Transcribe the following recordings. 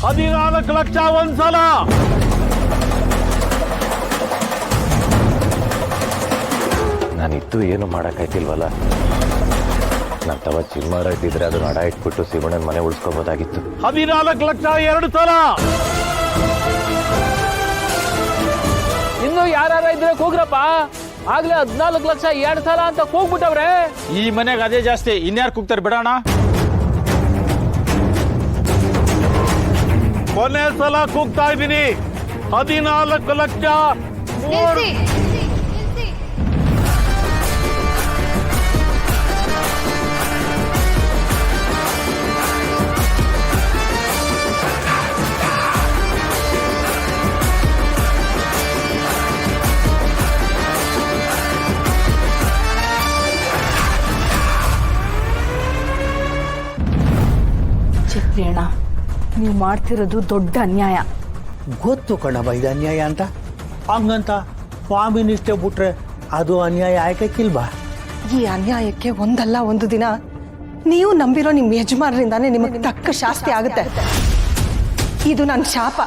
14 ಲಕ್ಷ ಒಂದ್ಸಲ. ನಾನಿದ್ದು ಏನು ಮಾಡೋಕ್ಕಾಯ್ತಿಲ್ವಲ್ಲ. ನನ್ನ ತವ ಚಿಮ್ಮಾರ ಇದ್ದಿದ್ರೆ ಅದನ್ನ ಅಡ ಇಟ್ಬಿಟ್ಟು ಶಿವಣ್ಣನ ಮನೆ ಉಳಿಸ್ಕೋಬೋದಾಗಿತ್ತು. 14 ಲಕ್ಷ 2 ಸಲ. ಇನ್ನು ಯಾರ ಇದ್ರೆ ಕೂಗ್ರಪ್ಪ. ಆಗ್ಲೇ 14 ಲಕ್ಷ 2 ಸಲ ಅಂತ ಕೂಗ್ಬಿಟ್ಟವ್ರೆ. ಈ ಮನೆಗೆ ಅದೇ ಜಾಸ್ತಿ, ಇನ್ಯಾರು ಕೂಗ್ತಾರೆ ಬಿಡೋಣ. ಕೊನೆ ಸಲ ಕೂಗ್ತಾ ಇದ್ದೀನಿ. 14 ಲಕ್ಷ 3. ಚಿತ್ರೇಣ, ನೀವು ಮಾಡ್ತಿರೋದು ದೊಡ್ಡ ಅನ್ಯಾಯ. ಗೊತ್ತು ಕಣವ ಇದು ಅನ್ಯಾಯ ಅಂತ. ಹಂಗಂತ ಸ್ವಾಮಿ ನಿಷ್ಠೆ ಬಿಟ್ರೆ ಅದು ಅನ್ಯಾಯ ಆಯ್ಕಕ್ಕಿಲ್ವಾ? ಈ ಅನ್ಯಾಯಕ್ಕೆ ಒಂದಲ್ಲ ಒಂದು ದಿನ ನೀವು ನಂಬಿರೋ ನಿಮ್ಮ ಯಜಮಾನರಿಂದಾನೇ ನಿಮಗೆ ತಕ್ಕ ಶಾಸ್ತಿ ಆಗುತ್ತೆ. ಇದು ನನ್ನ ಶಾಪ.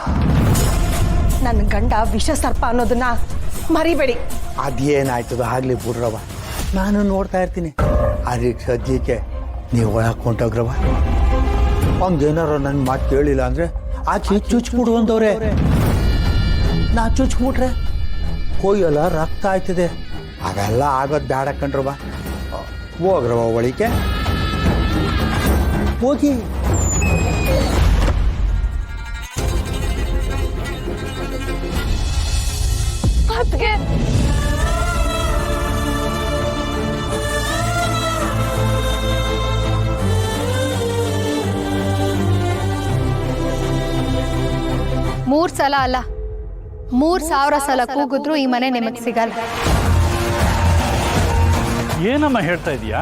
ನನ್ನ ಗಂಡ ವಿಷ ಸರ್ಪ ಅನ್ನೋದನ್ನ ಮರಿಬೇಡಿ. ಅದೇನಾಯ್ತದ ಆಗ್ಲಿ ಬಿಡ್ರವ, ನಾನು ನೋಡ್ತಾ ಇರ್ತೀನಿ. ಅದಕ್ಕೆ ಸದ್ಯಕ್ಕೆ ನೀವು ಒಳಗೆ ಕೊಂಟೋಗ್ರವ. ಹಂಗೇನಾರ ನನ್ನ ಮಾತು ಕೇಳಿಲ್ಲ ಅಂದ್ರೆ ಆಚೆ ಚುಚ್ಬಿಡು ಅಂದವ್ರೆ. ನಾ ಚುಚ್ಬಿಟ್ರೆ ಕೊಯ್ಯಲ್ಲ ರಕ್ತ ಆಯ್ತದೆ. ಅವೆಲ್ಲ ಆಗೋದು ಬೇಡ ಕಣ್ರವ. ಹೋಗ್ರವ ಒಳಿಕೆ ಹೋಗಿ. ಮೂರು ಸಲ ಅಲ್ಲ, 3000 ಸಲ ಕೂಗಿದ್ರು ಈ ಮನೆ ನಿಮಗೆ ಸಿಗಲ್ಲ. ಏನಮ್ಮ ಹೇಳ್ತಾ ಇದೀಯಾ?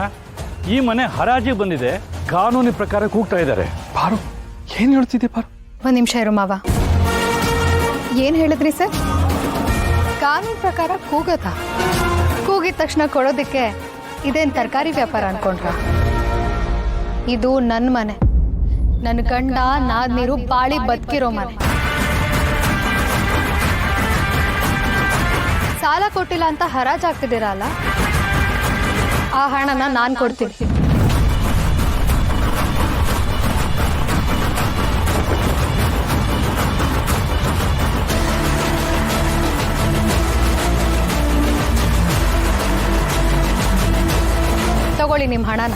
ಈ ಮನೆ ಹರಾಜಿಗೆ ಬಂದಿದೆ, ಕಾನೂನಿ ಪ್ರಕಾರ ಕೂಗ್ತಾ ಇದ್ದಾರೆ. ಪಾರು, ಏನ್ ಹೇಳ್ತಿದ್ದೆ ಪಾರು? ಒಂದು ನಿಮಿಷ ಇರು ಮಾವ. ಏನು ಹೇಳಿದ್ರಿ ಸರ್? ಕಾನೂನು ಪ್ರಕಾರ ಕೂಗತ್ತಾ? ಕೂಗಿದ ತಕ್ಷಣ ಕೊಡೋದಕ್ಕೆ ಇದೇನು ತರಕಾರಿ ವ್ಯಾಪಾರ ಅನ್ಕೊಂಡ್ರ? ಇದು ನನ್ನ ಮನೆ, ನನ್ನ ಗಂಡ ನಾದ್ ನೀರು ಬಾಳಿ ಬದುಕಿರೋ ಮನೆ. ಸಾಲ ಕೊಟ್ಟಿಲ್ಲ ಅಂತ ಹರಾಜಾಗ್ತಿದ್ದೀರಲ್ಲ, ಆ ಹಣನ ನಾನು ಕೊಡ್ತೀನಿ. ತಗೊಳ್ಳಿ ನಿಮ್ಮ ಹಣನ.